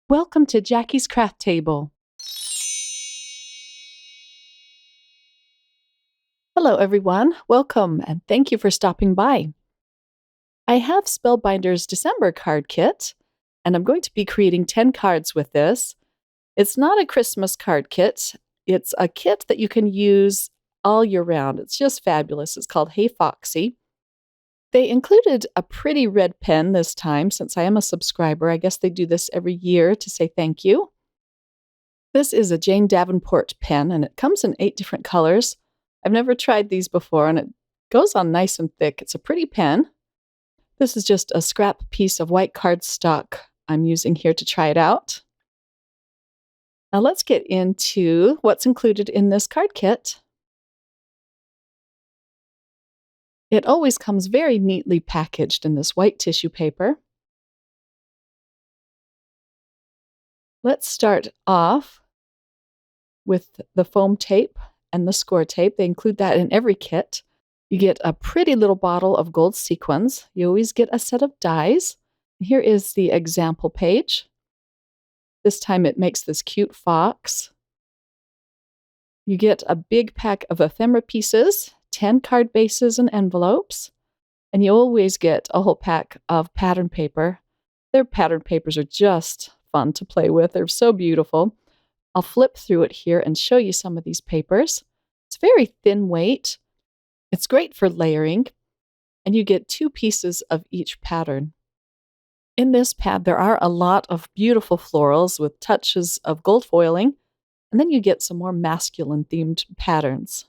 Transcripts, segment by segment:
Welcome to Jackie's Craft Table. Hello, everyone. Welcome, and thank you for stopping by. I have Spellbinders December card kit, and I'm going to be creating 10 cards with this. It's not a Christmas card kit. It's a kit that you can use all year round. It's just fabulous. It's called Hey Foxy. They included a pretty red pen this time since I am a subscriber. I guess they do this every year to say thank you. This is a Jane Davenport pen, and it comes in 8 different colors. I've never tried these before, and it goes on nice and thick. It's a pretty pen. This is just a scrap piece of white cardstock I'm using here to try it out. Now let's get into what's included in this card kit. It always comes very neatly packaged in this white tissue paper. Let's start off with the foam tape and the score tape. They include that in every kit. You get a pretty little bottle of gold sequins. You always get a set of dies. Here is the example page. This time it makes this cute fox. You get a big pack of ephemera pieces, 10 card bases and envelopes, and you always get a whole pack of pattern paper. Their pattern papers are just fun to play with. They're so beautiful. I'll flip through it here and show you some of these papers. It's very thin weight. It's great for layering, and you get 2 pieces of each pattern. In this pad, there are a lot of beautiful florals with touches of gold foiling, and then you get some more masculine-themed patterns.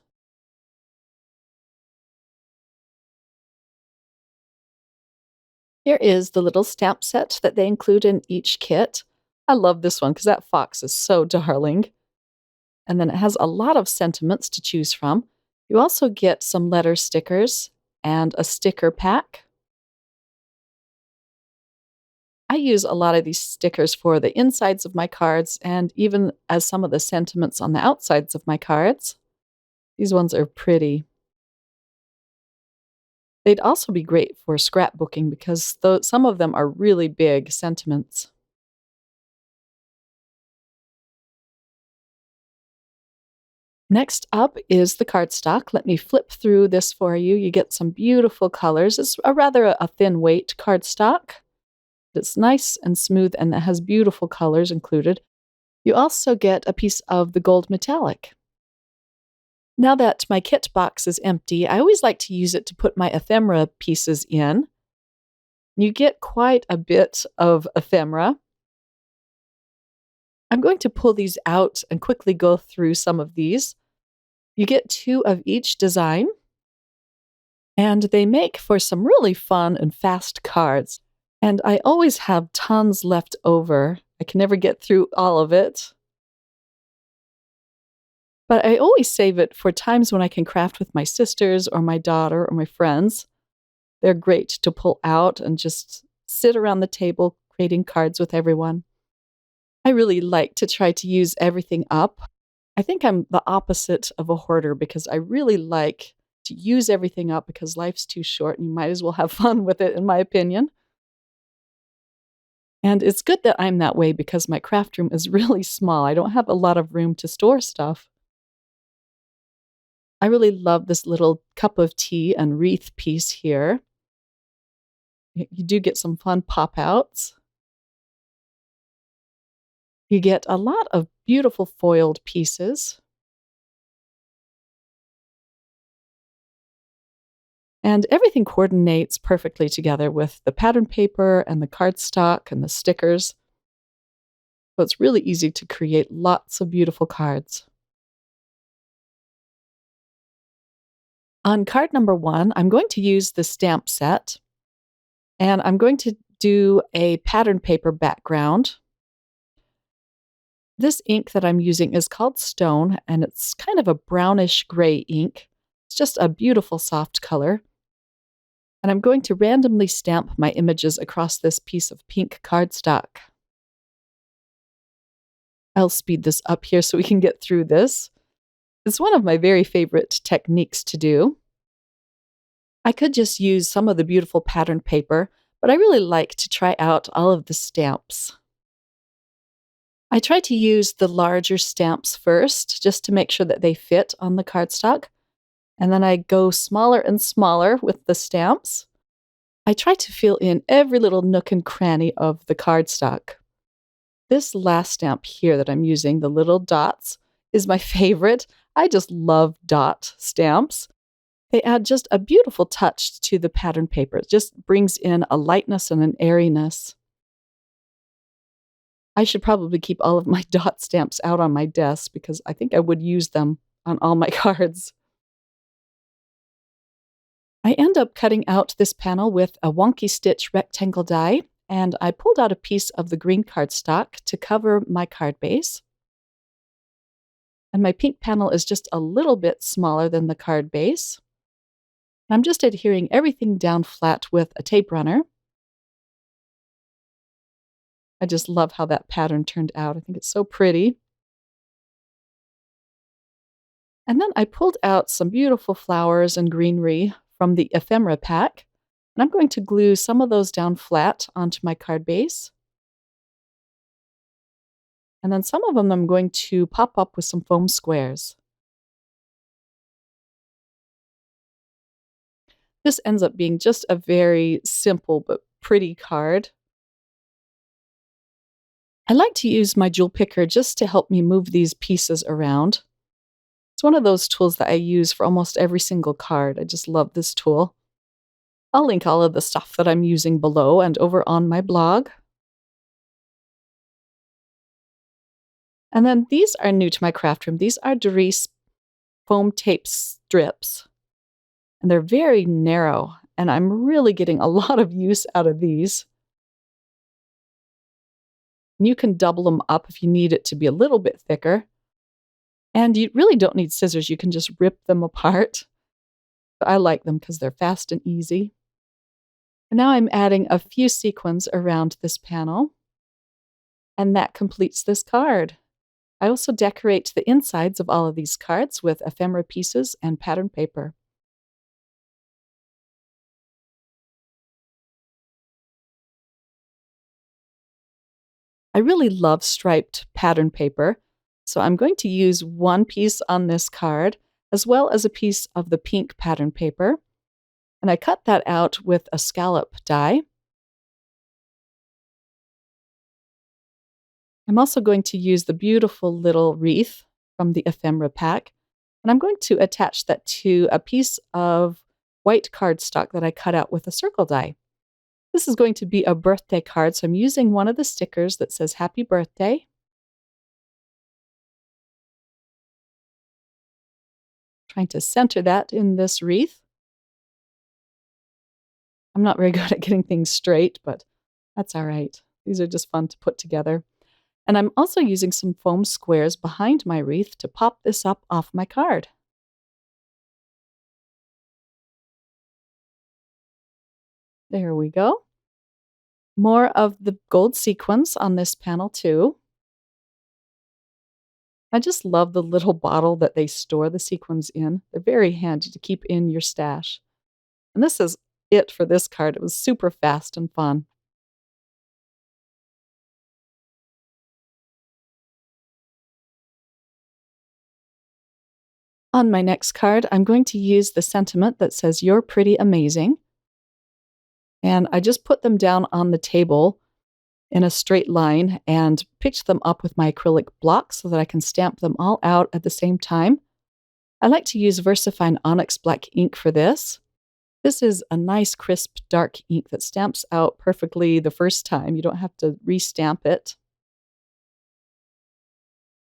Here is the little stamp set that they include in each kit. I love this one because that fox is so darling. And then it has a lot of sentiments to choose from. You also get some letter stickers and a sticker pack. I use a lot of these stickers for the insides of my cards and even as some of the sentiments on the outsides of my cards. These ones are pretty. They'd also be great for scrapbooking because some of them are really big sentiments. Next up is the cardstock. Let me flip through this for you. You get some beautiful colors. It's rather a thin weight cardstock. It's nice and smooth and it has beautiful colors included. You also get a piece of the gold metallic. Now that my kit box is empty, I always like to use it to put my ephemera pieces in. You get quite a bit of ephemera. I'm going to pull these out and quickly go through some of these. You get 2 of each design, and they make for some really fun and fast cards. And I always have tons left over. I can never get through all of it. But I always save it for times when I can craft with my sisters or my daughter or my friends. They're great to pull out and just sit around the table creating cards with everyone. I really like to try to use everything up. I think I'm the opposite of a hoarder because I really like to use everything up because life's too short and you might as well have fun with it, in my opinion. And it's good that I'm that way because my craft room is really small. I don't have a lot of room to store stuff. I really love this little cup of tea and wreath piece here. You do get some fun pop-outs. You get a lot of beautiful foiled pieces. And everything coordinates perfectly together with the pattern paper and the cardstock and the stickers. So it's really easy to create lots of beautiful cards. On card number 1, I'm going to use the stamp set, and I'm going to do a pattern paper background. This ink that I'm using is called Stone, and it's kind of a brownish gray ink. It's just a beautiful soft color. And I'm going to randomly stamp my images across this piece of pink cardstock. I'll speed this up here so we can get through this. It's one of my very favorite techniques to do. I could just use some of the beautiful pattern paper, but I really like to try out all of the stamps. I try to use the larger stamps first, just to make sure that they fit on the cardstock, and then I go smaller and smaller with the stamps. I try to fill in every little nook and cranny of the cardstock. This last stamp here that I'm using, the little dots, is my favorite. I just love dot stamps. They add just a beautiful touch to the pattern paper. It just brings in a lightness and an airiness. I should probably keep all of my dot stamps out on my desk because I think I would use them on all my cards. I end up cutting out this panel with a wonky stitch rectangle die, and I pulled out a piece of the green cardstock to cover my card base. And my pink panel is just a little bit smaller than the card base. I'm just adhering everything down flat with a tape runner. I just love how that pattern turned out. I think it's so pretty. And then I pulled out some beautiful flowers and greenery from the ephemera pack, and I'm going to glue some of those down flat onto my card base. And then some of them I'm going to pop up with some foam squares. This ends up being just a very simple but pretty card. I like to use my jewel picker just to help me move these pieces around. It's one of those tools that I use for almost every single card. I just love this tool. I'll link all of the stuff that I'm using below and over on my blog. And then these are new to my craft room. These are Derice foam tape strips. And they're very narrow, and I'm really getting a lot of use out of these. And you can double them up if you need it to be a little bit thicker. And you really don't need scissors. You can just rip them apart. But I like them because they're fast and easy. And now I'm adding a few sequins around this panel. And that completes this card. I also decorate the insides of all of these cards with ephemera pieces and pattern paper. I really love striped pattern paper, so I'm going to use one piece on this card, as well as a piece of the pink pattern paper. And I cut that out with a scallop die. I'm also going to use the beautiful little wreath from the ephemera pack, and I'm going to attach that to a piece of white cardstock that I cut out with a circle die. This is going to be a birthday card, so I'm using one of the stickers that says Happy Birthday. Trying to center that in this wreath. I'm not very good at getting things straight, but that's all right. These are just fun to put together. And I'm also using some foam squares behind my wreath to pop this up off my card. There we go. More of the gold sequins on this panel too. I just love the little bottle that they store the sequins in. They're very handy to keep in your stash. And this is it for this card. It was super fast and fun. On my next card, I'm going to use the sentiment that says, "You're pretty amazing." And I just put them down on the table in a straight line and picked them up with my acrylic block so that I can stamp them all out at the same time. I like to use VersaFine Onyx Black ink for this. This is a nice, crisp, dark ink that stamps out perfectly the first time. You don't have to re-stamp it.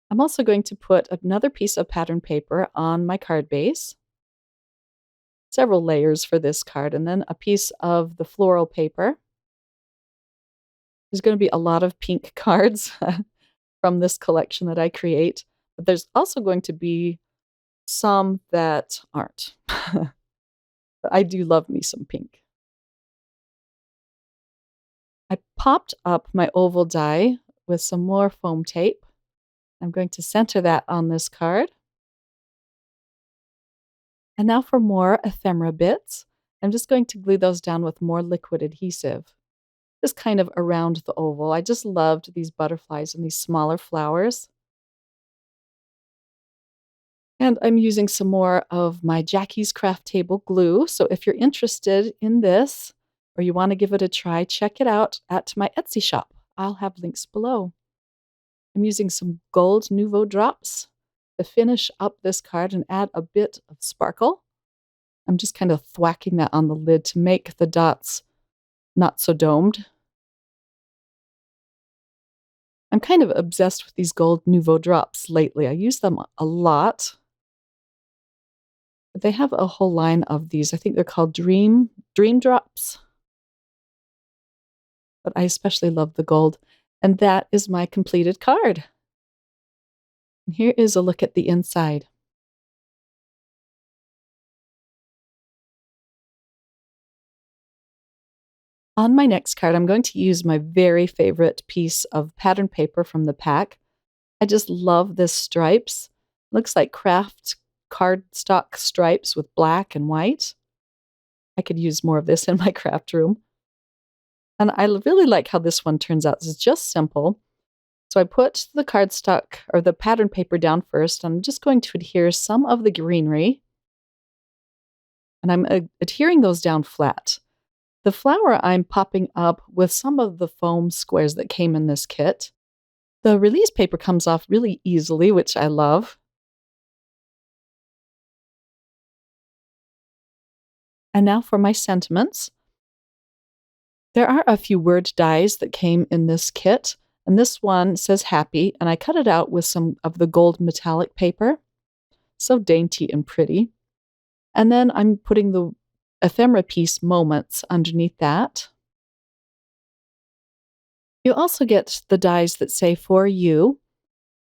I'm also going to put another piece of pattern paper on my card base. Several layers for this card, and then a piece of the floral paper. There's going to be a lot of pink cards from this collection that I create, but there's also going to be some that aren't. But I do love me some pink. I popped up my oval die with some more foam tape. I'm going to center that on this card. And now for more ephemera bits. I'm just going to glue those down with more liquid adhesive. just kind of around the oval. I just loved these butterflies and these smaller flowers. And I'm using some more of my Jackie's Craft Table glue. So if you're interested in this or you want to give it a try, check it out at my Etsy shop. I'll have links below. I'm using some gold Nouveau drops to finish up this card and add a bit of sparkle. I'm just kind of thwacking that on the lid to make the dots not so domed. I'm kind of obsessed with these gold Nouveau drops lately. I use them a lot. They have a whole line of these. I think they're called Dream Drops. But I especially love the gold. And that is my completed card. And here is a look at the inside. On my next card, I'm going to use my very favorite piece of pattern paper from the pack. I just love this stripes. Looks like craft cardstock stripes with black and white. I could use more of this in my craft room. And I really like how this one turns out. It's just simple. So I put the cardstock or the pattern paper down first. I'm just going to adhere some of the greenery. And I'm adhering those down flat. The flower I'm popping up with some of the foam squares that came in this kit. The release paper comes off really easily, which I love. And now for my sentiments. There are a few word dies that came in this kit, and this one says happy, and I cut it out with some of the gold metallic paper. So dainty and pretty. And then I'm putting the ephemera piece moments underneath that. You also get the dies that say for you,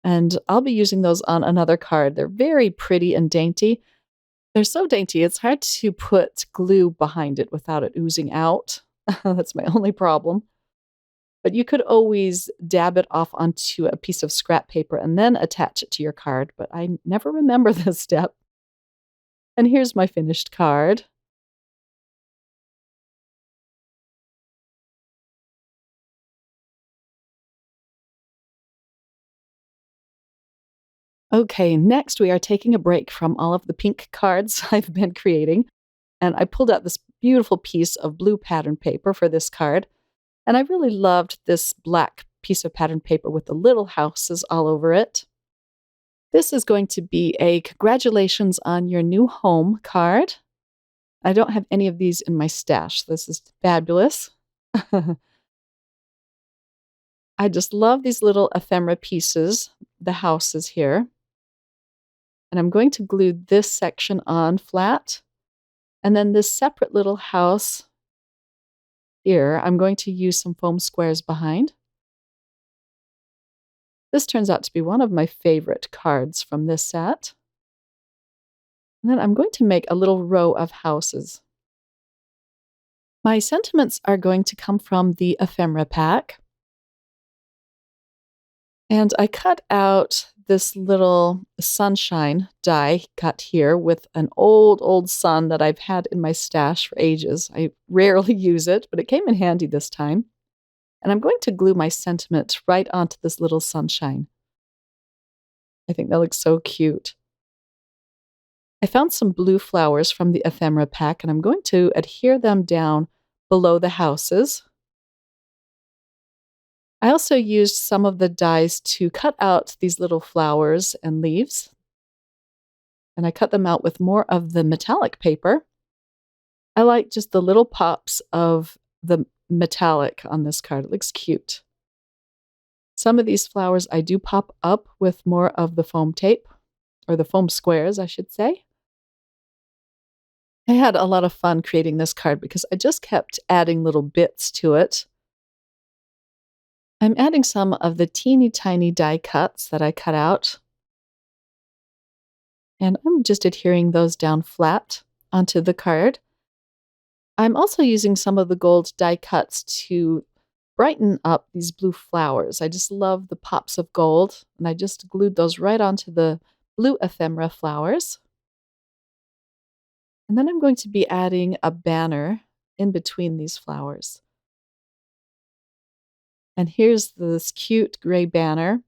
and I'll be using those on another card. They're very pretty and dainty. They're so dainty, it's hard to put glue behind it without it oozing out. That's my only problem. But you could always dab it off onto a piece of scrap paper and then attach it to your card, but I never remember this step. And here's my finished card. Okay, next we are taking a break from all of the pink cards I've been creating, and I pulled out this beautiful piece of blue pattern paper for this card. And I really loved this black piece of pattern paper with the little houses all over it. This is going to be a congratulations on your new home card. I don't have any of these in my stash. This is fabulous. I just love these little ephemera pieces, the houses here. And I'm going to glue this section on flat. And then this separate little house here, I'm going to use some foam squares behind. This turns out to be one of my favorite cards from this set. And then I'm going to make a little row of houses. My sentiments are going to come from the ephemera pack. And I cut out this little sunshine die cut here with an old sun that I've had in my stash for ages. I rarely use it, but it came in handy this time. And I'm going to glue my sentiment right onto this little sunshine. I think that looks so cute. I found some blue flowers from the ephemera pack, and I'm going to adhere them down below the houses. I also used some of the dies to cut out these little flowers and leaves. And I cut them out with more of the metallic paper. I like just the little pops of the metallic on this card. It looks cute. Some of these flowers I do pop up with more of the foam tape, or the foam squares, I should say. I had a lot of fun creating this card because I just kept adding little bits to it. I'm adding some of the teeny tiny die cuts that I cut out. And I'm just adhering those down flat onto the card. I'm also using some of the gold die cuts to brighten up these blue flowers. I just love the pops of gold, and I just glued those right onto the blue ephemera flowers. And then I'm going to be adding a banner in between these flowers. And here's this cute gray banner.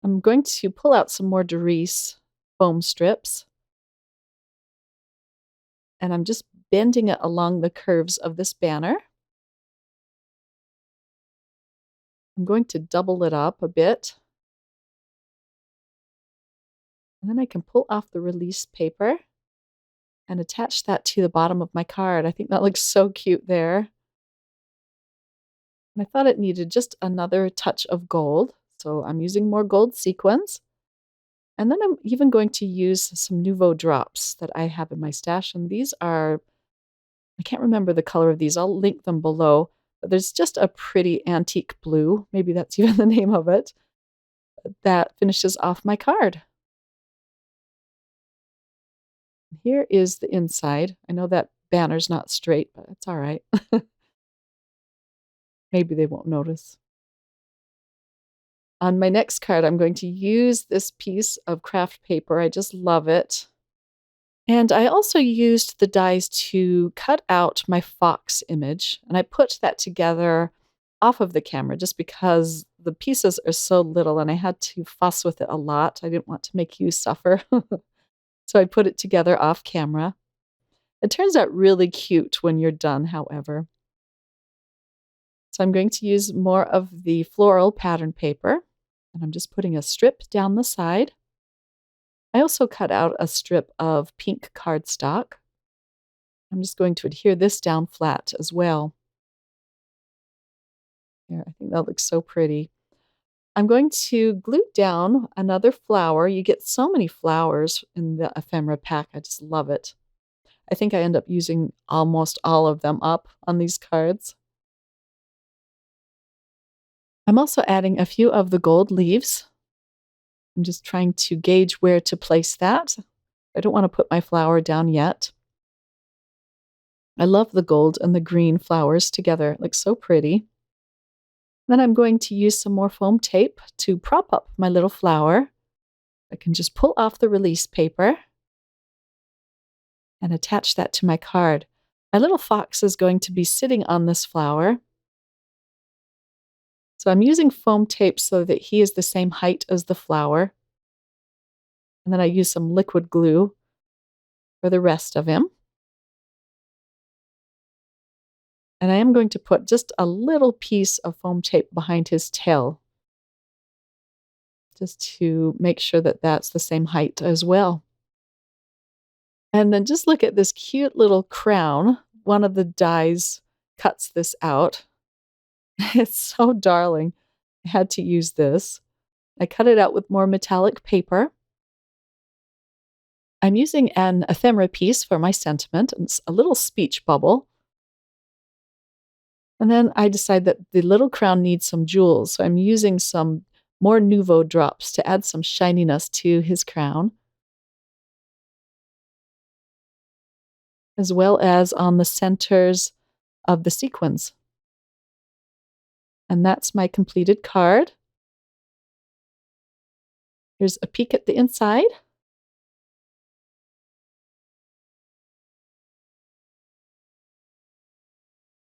I'm going to pull out some more Derice foam strips. And I'm just bending it along the curves of this banner. I'm going to double it up a bit. And then I can pull off the release paper and attach that to the bottom of my card. I think that looks so cute there. And I thought it needed just another touch of gold. So I'm using more gold sequins. And then I'm even going to use some Nouveau drops that I have in my stash. And these are, I can't remember the color of these. I'll link them below. But there's just a pretty antique blue, maybe that's even the name of it, that finishes off my card. Here is the inside. I know that banner's not straight, but it's all right. Maybe they won't notice. On my next card, I'm going to use this piece of craft paper. I just love it. And I also used the dies to cut out my fox image. And I put that together off of the camera just because the pieces are so little and I had to fuss with it a lot. I didn't want to make you suffer. So I put it together off camera. It turns out really cute when you're done, however. So I'm going to use more of the floral pattern paper. And I'm just putting a strip down the side. I also cut out a strip of pink cardstock. I'm just going to adhere this down flat as well. Here, I think that looks so pretty. I'm going to glue down another flower. You get so many flowers in the ephemera pack. I just love it. I think I end up using almost all of them up on these cards. I'm also adding a few of the gold leaves. I'm just trying to gauge where to place that. I don't want to put my flower down yet. I love the gold and the green flowers together. It looks so pretty. Then I'm going to use some more foam tape to prop up my little flower. I can just pull off the release paper and attach that to my card. My little fox is going to be sitting on this flower. So I'm using foam tape so that he is the same height as the flower. And then I use some liquid glue for the rest of him. And I am going to put just a little piece of foam tape behind his tail, just to make sure that that's the same height as well. And then just look at this cute little crown. One of the dies cuts this out. It's so darling. I had to use this. I cut it out with more metallic paper. I'm using an ephemera piece for my sentiment. It's a little speech bubble. And then I decide that the little crown needs some jewels. So I'm using some more Nouveau drops to add some shininess to his crown, as well as on the centers of the sequins. And that's my completed card. Here's a peek at the inside.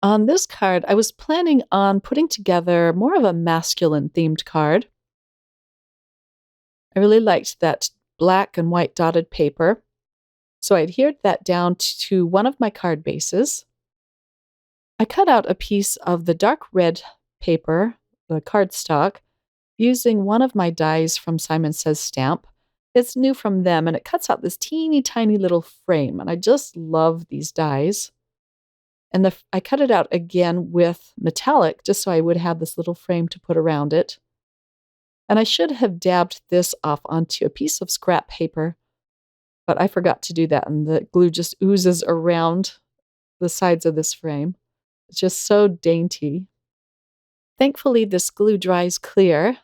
On this card, I was planning on putting together more of a masculine themed card. I really liked that black and white dotted paper, so I adhered that down to one of my card bases. I cut out a piece of the dark red paper, the cardstock, using one of my dies from Simon Says Stamp. It's new from them, and it cuts out this teeny tiny little frame, and I just love these dies. And I cut it out again with metallic, just so I would have this little frame to put around it. And I should have dabbed this off onto a piece of scrap paper, but I forgot to do that, and the glue just oozes around the sides of this frame. It's just so dainty. Thankfully, this glue dries clear.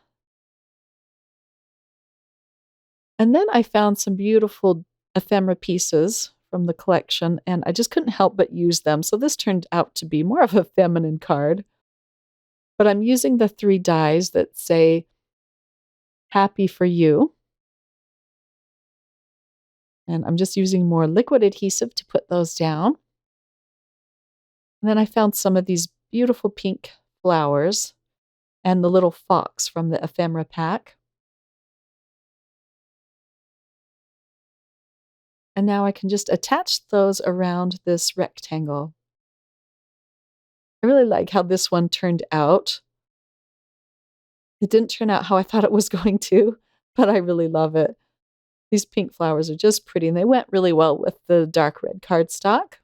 And then I found some beautiful ephemera pieces from the collection, and I just couldn't help but use them. So this turned out to be more of a feminine card. But I'm using the 3 dies that say, "Happy for You." And I'm just using more liquid adhesive to put those down. And then I found some of these beautiful pink flowers and the little fox from the ephemera pack. And now I can just attach those around this rectangle. I really like how this one turned out. It didn't turn out how I thought it was going to, but I really love it. These pink flowers are just pretty, and they went really well with the dark red cardstock.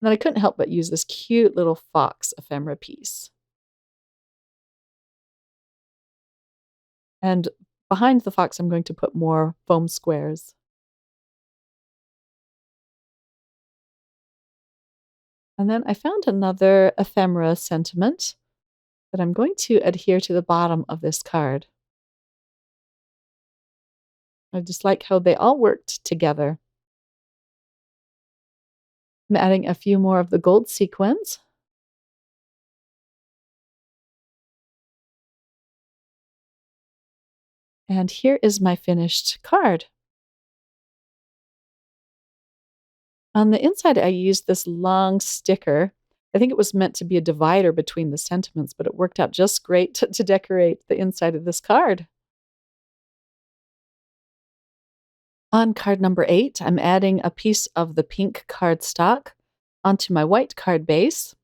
And then I couldn't help but use this cute little fox ephemera piece. And behind the fox, I'm going to put more foam squares. And then I found another ephemera sentiment that I'm going to adhere to the bottom of this card. I just like how they all worked together. I'm adding a few more of the gold sequins. And here is my finished card. On the inside, I used this long sticker. I think it was meant to be a divider between the sentiments, but it worked out just great to decorate the inside of this card. On card number 8, I'm adding a piece of the pink cardstock onto my white card base.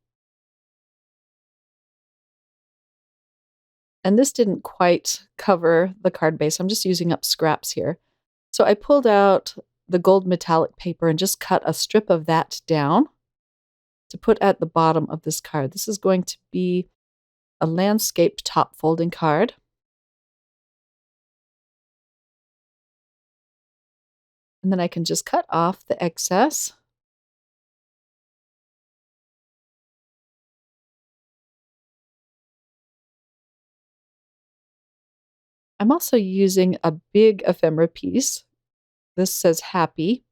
And this didn't quite cover the card base. I'm just using up scraps here. So I pulled out the gold metallic paper and just cut a strip of that down to put at the bottom of this card. This is going to be a landscape top folding card. And then I can just cut off the excess. I'm also using a big ephemera piece. This says happy,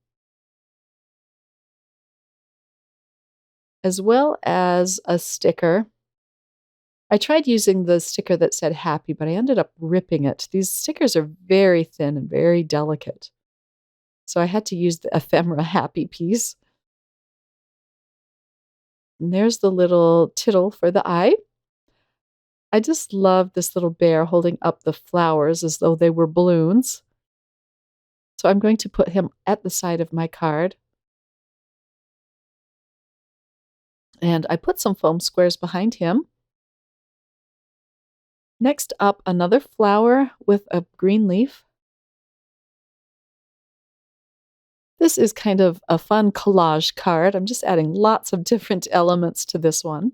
as well as a sticker. I tried using the sticker that said happy, but I ended up ripping it. These stickers are very thin and very delicate. So I had to use the ephemera happy piece. And there's the little tittle for the eye. I just love this little bear holding up the flowers as though they were balloons. So I'm going to put him at the side of my card. And I put some foam squares behind him. Next up, another flower with a green leaf. This is kind of a fun collage card. I'm just adding lots of different elements to this one.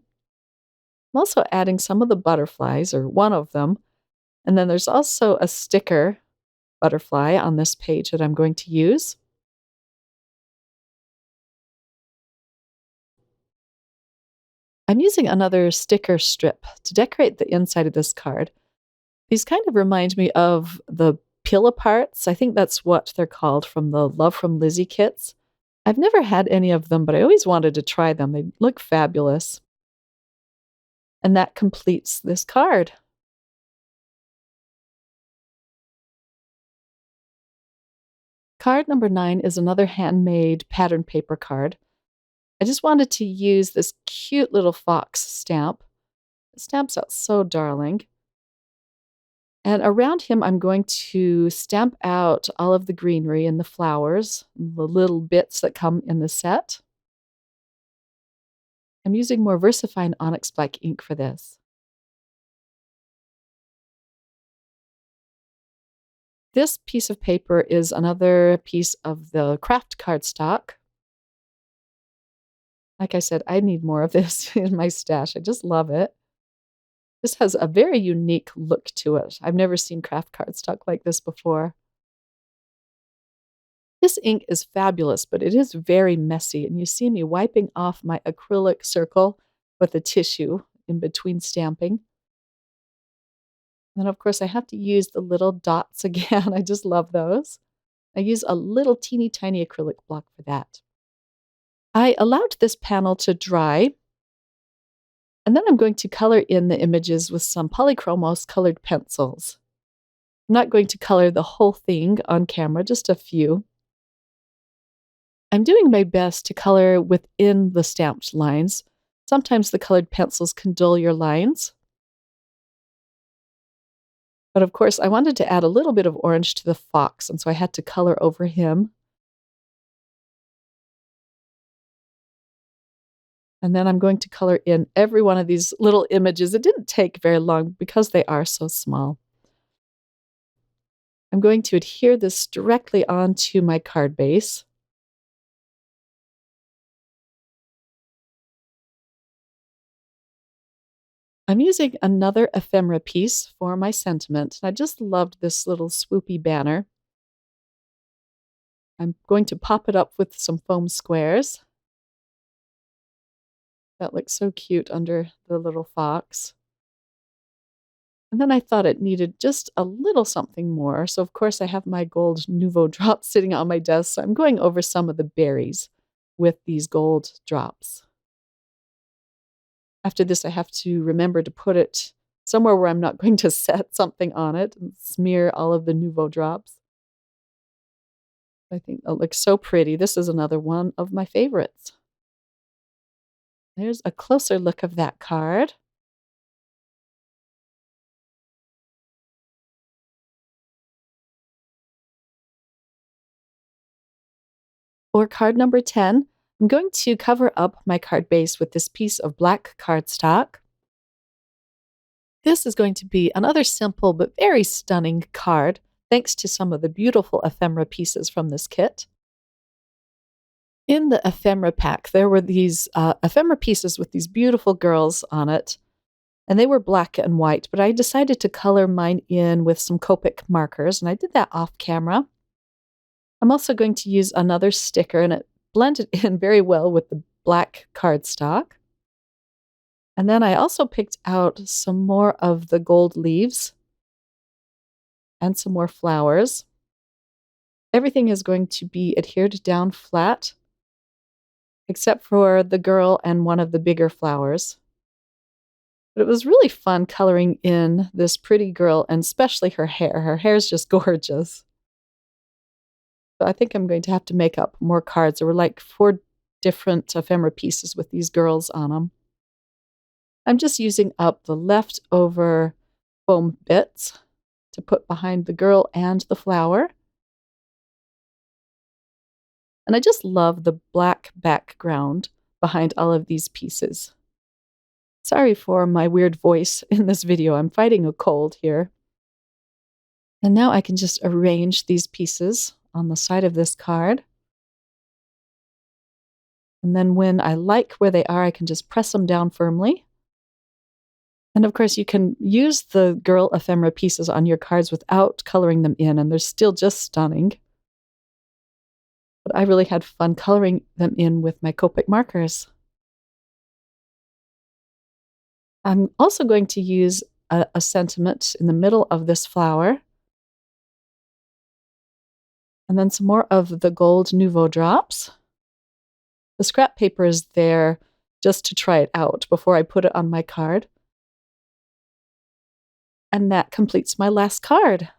I'm also adding some of the butterflies, or one of them. And then there's also a sticker butterfly on this page that I'm going to use. I'm using another sticker strip to decorate the inside of this card. These kind of remind me of the peel-aparts. I think that's what they're called from the Love from Lizzie kits. I've never had any of them, but I always wanted to try them. They look fabulous. And that completes this card. Card number 9 is another handmade pattern paper card. I just wanted to use this cute little fox stamp. It stamps out so darling. And around him, I'm going to stamp out all of the greenery and the flowers, the little bits that come in the set. I'm using more VersaFine Onyx Black ink for this. This piece of paper is another piece of the craft cardstock. Like I said, I need more of this in my stash. I just love it. This has a very unique look to it. I've never seen craft cardstock like this before. This ink is fabulous, but it is very messy, and you see me wiping off my acrylic circle with a tissue in between stamping. And then, of course, I have to use the little dots again. I just love those. I use a little teeny tiny acrylic block for that. I allowed this panel to dry, and then I'm going to color in the images with some polychromos colored pencils. I'm not going to color the whole thing on camera, just a few. I'm doing my best to color within the stamped lines, Sometimes the colored pencils can dull your lines. But of course, I wanted to add a little bit of orange to the fox, and so I had to color over him. And then I'm going to color in every one of these little images. It didn't take very long because they are so small. I'm going to adhere this directly onto my card base. I'm using another ephemera piece for my sentiment. I just loved this little swoopy banner. I'm going to pop it up with some foam squares. That looks so cute under the little fox. And then I thought it needed just a little something more. So of course I have my gold Nouveau drops sitting on my desk. So I'm going over some of the berries with these gold drops. After this, I have to remember to put it somewhere where I'm not going to set something on it and smear all of the Nouveau drops. I think that looks so pretty. This is another one of my favorites. There's a closer look of that card. For card number 10, I'm going to cover up my card base with this piece of black cardstock. This is going to be another simple but very stunning card, thanks to some of the beautiful ephemera pieces from this kit. In the ephemera pack, there were these ephemera pieces with these beautiful girls on it, and they were black and white, but I decided to color mine in with some Copic markers, and I did that off camera. I'm also going to use another sticker, and it blended in very well with the black cardstock. And then I also picked out some more of the gold leaves and some more flowers. Everything is going to be adhered down flat, except for the girl and one of the bigger flowers. But it was really fun coloring in this pretty girl, and especially her hair. Her hair is just gorgeous. So I think I'm going to have to make up more cards. There were like 4 different ephemera pieces with these girls on them. I'm just using up the leftover foam bits to put behind the girl and the flower. And I just love the black background behind all of these pieces. Sorry for my weird voice in this video. I'm fighting a cold here. And now I can just arrange these pieces on the side of this card. And then when I like where they are, I can just press them down firmly. And of course, you can use the girl ephemera pieces on your cards without coloring them in, and they're still just stunning. But I really had fun coloring them in with my Copic markers. I'm also going to use a sentiment in the middle of this flower. And then some more of the gold Nouveau drops. The scrap paper is there just to try it out before I put it on my card. And that completes my last card.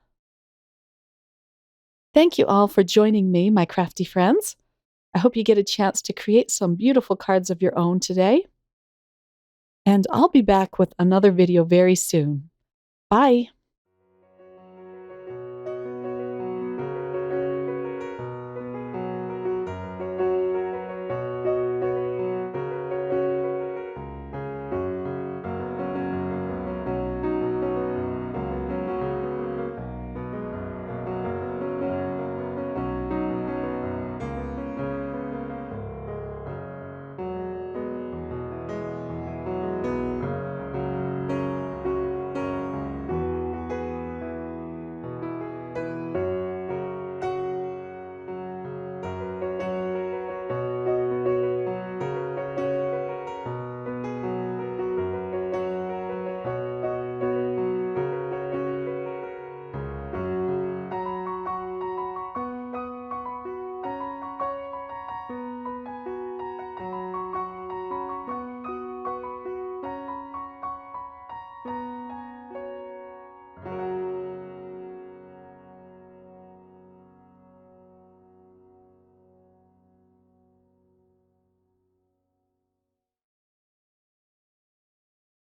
Thank you all for joining me, my crafty friends. I hope you get a chance to create some beautiful cards of your own today. And I'll be back with another video very soon. Bye!